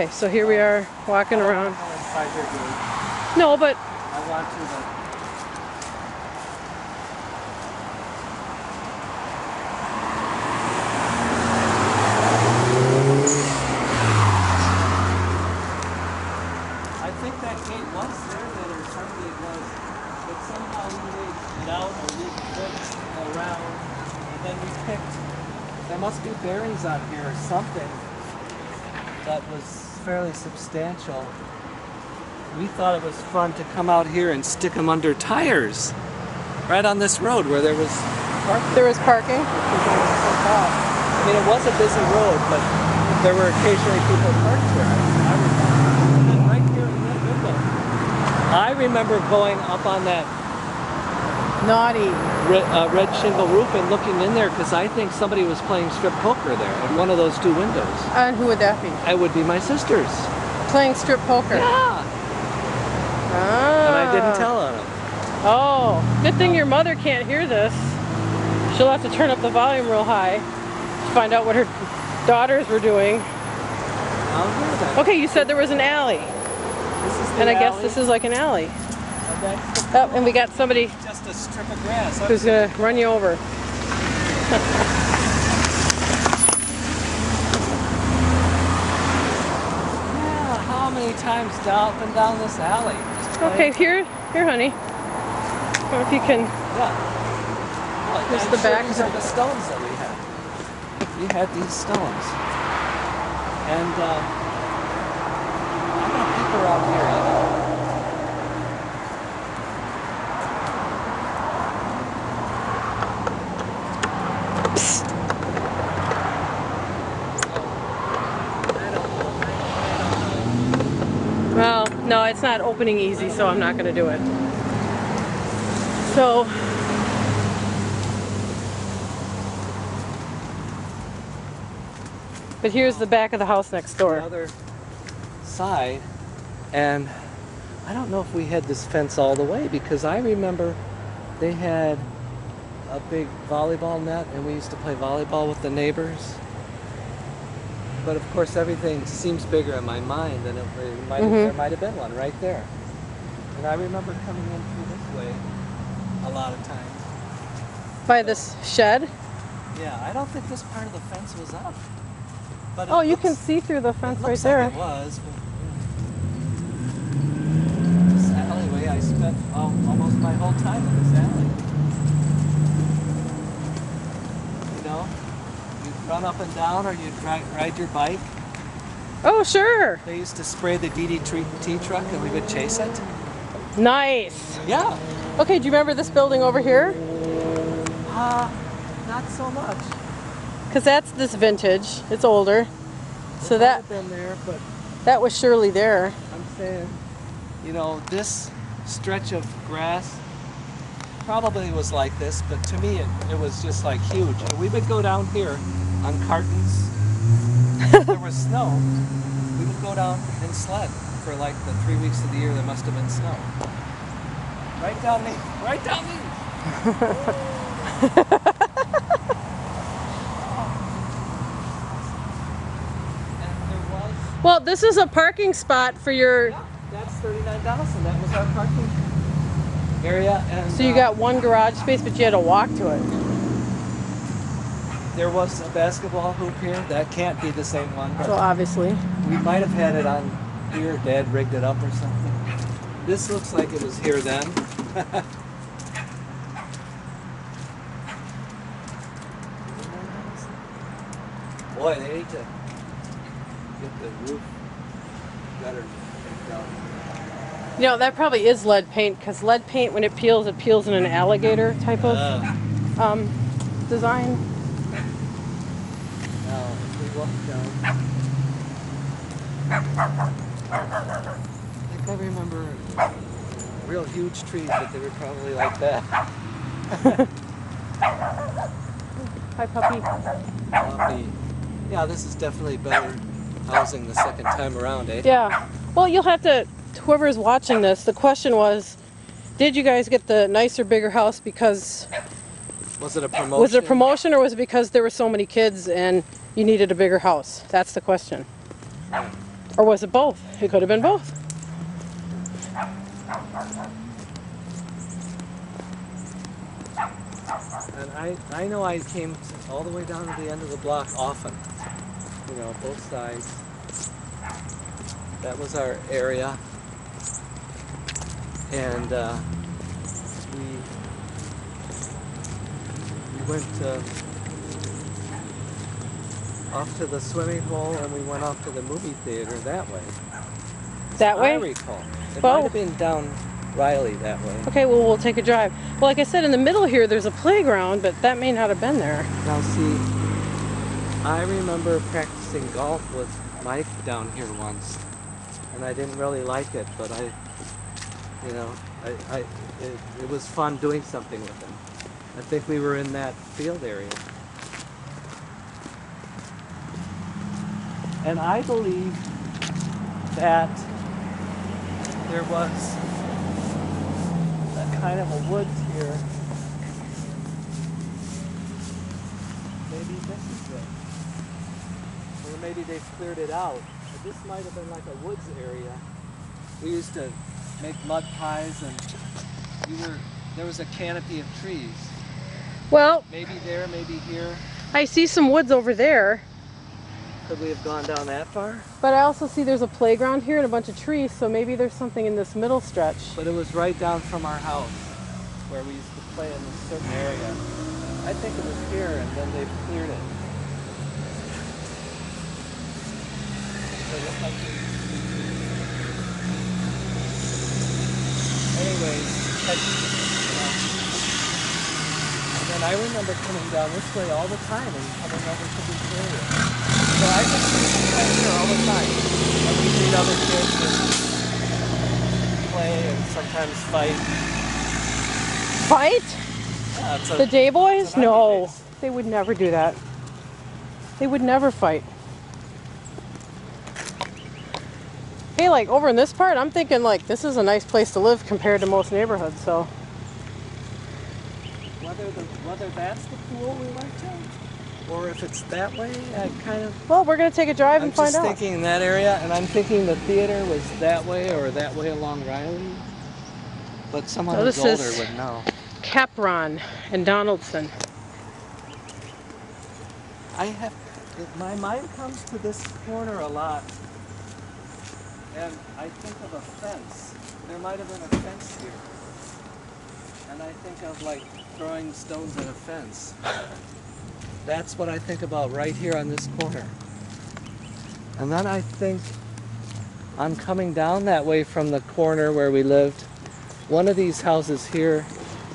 Okay, so here we are walking around. Go inside your gate. No, but I want to, but I think that gate was there, that or some gate was, but somehow we made it out or we put around, and then we picked. There must be bearings on here or something that was fairly substantial. We thought it was fun to come out here and stick them under tires, right on this road where there was parking. there was parking. I mean, it was a busy road, but there were occasionally people parked there. And then right here in that window, I remember going up on that Naughty. red shingle roof and looking in there because I think somebody was playing strip poker there in one of those two windows. And who would that be? It would be my sisters. Playing strip poker. Yeah. Ah. And I didn't tell on them. Oh, good thing your mother can't hear this. She'll have to turn up the volume real high to find out what her daughters were doing. I'll hear that. Okay, you said there was an alley. This is the And I guess alley. this is like an alley. And that's Oh, and we got somebody just a strip of grass. who's going to run you over. Yeah, how many times up and down this alley? Okay, here, honey. I don't know if you can. Yeah. Well, Here's I'm the sure back. These are the stones that we had. We had these stones. And I'm going to peek around here, you know. Well, no, it's not opening easy, so I'm not going to do it. So, but here's the back of the house next The door. other side, and I don't know if we had this fence all the way because I remember they had a big volleyball net and we used to play volleyball with the neighbors. But of course everything seems bigger in my mind than there might have been one right there. And I remember coming in through this way a lot of times. By this shed? Yeah, I don't think this part of the fence was up. But it Oh, you looks- can see through the fence it right looks there. like it was, but this alleyway, I spent almost my whole time in this alley. You know, you'd run up and down or you'd ride your bike. Oh, sure. They used to spray the DDT truck and we would chase it. Nice. Yeah. Okay, do you remember this building over here? Not so much. Because that's this vintage. It's older. So that been there, but that was surely there. I'm saying, you know, this stretch of grass probably was like this, but to me it was just like huge. And we would go down here on cartons. If there was snow, we would go down and sled for like the 3 weeks of the year there must have been snow. Right down me. Right down me. Well, this is a parking spot for your... Yeah, that's 39 Donelson. That was our parking area. And, So you got one garage space, but you had to walk to it. there was a basketball hoop here. That can't be the same one. But So obviously. we might have had it on here. Dad rigged it up or something. This looks like it was here then. Boy, they need to get the roof gutter picked out. You know, that probably is lead paint, because lead paint, when it peels in an alligator type of design. Now, if we walk down, I think I remember real huge trees, but they were probably like that. Hi, puppy. Yeah, this is definitely better housing the second time around, eh? Yeah. Well, you'll have to, whoever is watching this, the question was, did you guys get the nicer, bigger house because... Was it a promotion? Was it a promotion, or was it because there were so many kids and you needed a bigger house? That's the question. Yeah. Or was it both? It could have been both. And I know I came all the way down to the end of the block often. You know, both sides. That was our area. And we went off to the swimming hole, and we went off to the movie theater that way. That way? I recall. It Well, might have been down Riley that way. okay, well, we'll take a drive. Well, like I said, in the middle here, there's a playground, but that may not have been there. Now see, I remember practicing golf with Mike down here once, and I didn't really like it, but it was fun doing something with him. I think we were in that field area. And I believe that there was a kind of a woods here. Maybe this is it. Or maybe they've cleared it out. But this might have been like a woods area. We used to make mud pies, and there was a canopy of trees. Well, Maybe there, maybe here. I see some woods over there, Could we have gone down that far? but I also see there's a playground here and a bunch of trees, so maybe there's something in this middle stretch. But it was right down from our house, where we used to play in this certain area. I think it was here, and then they've cleared it. Anyways, and then I remember coming down this way all the time and coming over to this area. So I just come here all the time. And we meet other kids and play and sometimes fight. Fight? Yeah, it's a, The day boys? it's an army No, base. they would never do that. They would never fight. Hey, like over in this part, I'm thinking like this is a nice place to live compared to most neighborhoods, so. Whether that's the pool we went to, or if it's that way, I kind of. Well, we're gonna take a drive and I'm find just out. thinking in that area, and I'm thinking the theater was that way or that way along Riley. But someone No, who's this older is- would know. Capron and Donelson. My mind comes to this corner a lot, and I think of a fence. There might have been a fence here. And I think of like throwing stones at a fence. That's what I think about right here on this corner. And then I think I'm coming down that way from the corner where we lived. One of these houses here,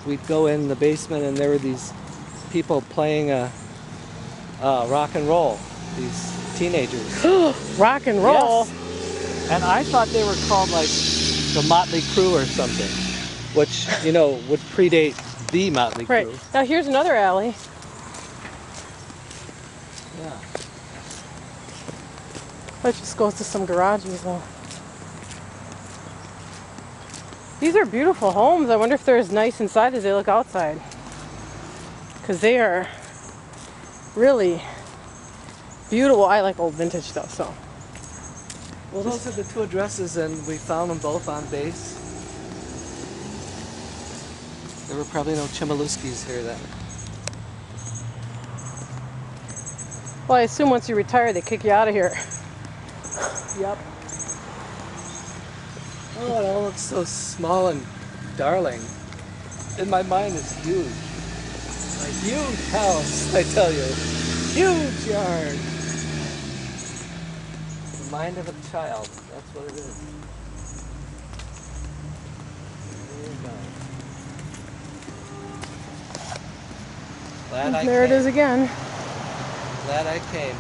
we'd go in the basement and there were these people playing rock and roll, these teenagers. Rock and roll. Yes. And I thought they were called like the Motley Crue or something, which, you know, would predate the Motley Crue. Right. Now here's another alley. Yeah. That just goes to some garages though. These are beautiful homes. I wonder if they're as nice inside as they look outside. Because they are really beautiful. I like old vintage stuff, so. Well, those are the two addresses, and we found them both on base. There were probably no Chmielewskis here then. Well, I assume once you retire, they kick you out of here. Yep. Oh, it all looks so small and darling. In my mind, it's huge. A huge house, I tell you. Huge yard. The mind of a child. That's what it is. There you go. Glad I There it came. is again. Glad I came.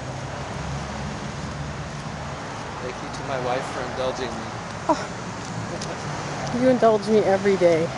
Thank you to my wife for indulging me. You indulge me every day.